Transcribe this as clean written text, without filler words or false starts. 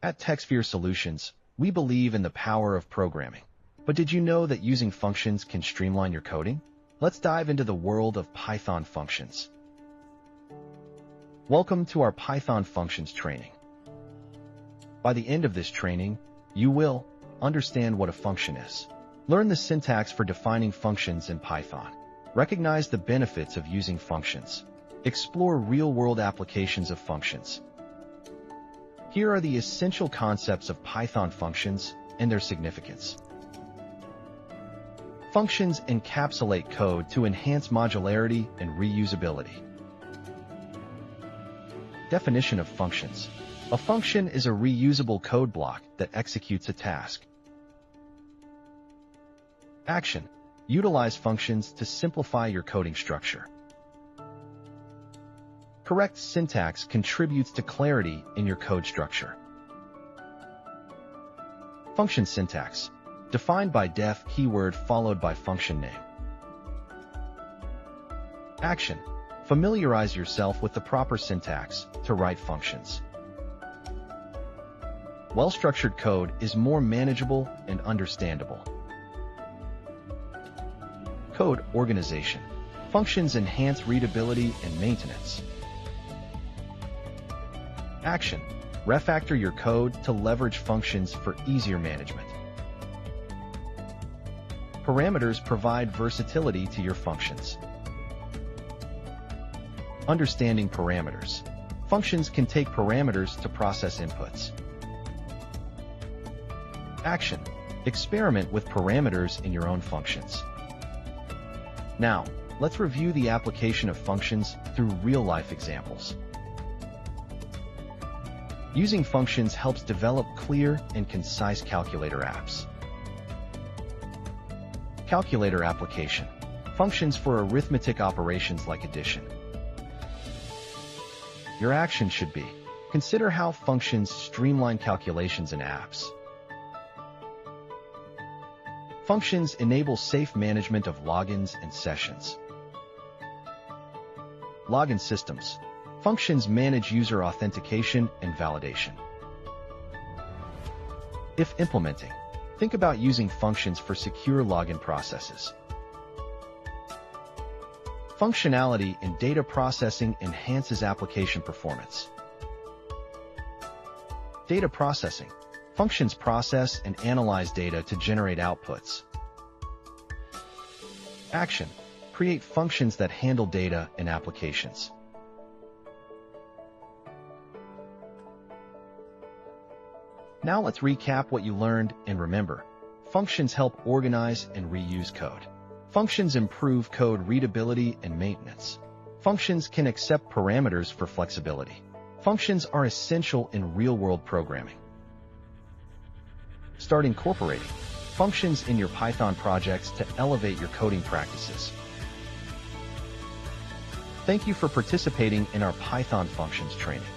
At TechSphere Solutions, we believe in the power of programming. But did you know that using functions can streamline your coding? Let's dive into the world of Python functions. Welcome to our Python functions training. By the end of this training, you will understand what a function is, learn the syntax for defining functions in Python, recognize the benefits of using functions, explore real-world applications of functions. Here are the essential concepts of Python functions and their significance. Functions encapsulate code to enhance modularity and reusability. Definition of functions. A function is a reusable code block that executes a task. Action. Utilize functions to simplify your coding structure. Correct syntax contributes to clarity in your code structure. Function syntax. Defined by def keyword followed by function name. Action. Familiarize yourself with the proper syntax to write functions. Well-structured code is more manageable and understandable. Code organization. Functions enhance readability and maintenance. Action. Refactor your code to leverage functions for easier management. Parameters provide versatility to your functions. Understanding parameters. Functions can take parameters to process inputs. Action. Experiment with parameters in your own functions. Now, let's review the application of functions through real-life examples. Using functions helps develop clear and concise calculator apps. Calculator application. Functions for arithmetic operations like addition. Your action should be: consider how functions streamline calculations in apps. Functions enable safe management of logins and sessions. Login systems. Functions manage user authentication and validation. If implementing, think about using functions for secure login processes. Functionality in data processing enhances application performance. Data processing. Functions process and analyze data to generate outputs. Action. Create functions that handle data in applications. Now let's recap what you learned and remember. Functions help organize and reuse code. Functions improve code readability and maintenance. Functions can accept parameters for flexibility. Functions are essential in real-world programming. Start incorporating functions in your Python projects to elevate your coding practices. Thank you for participating in our Python functions training.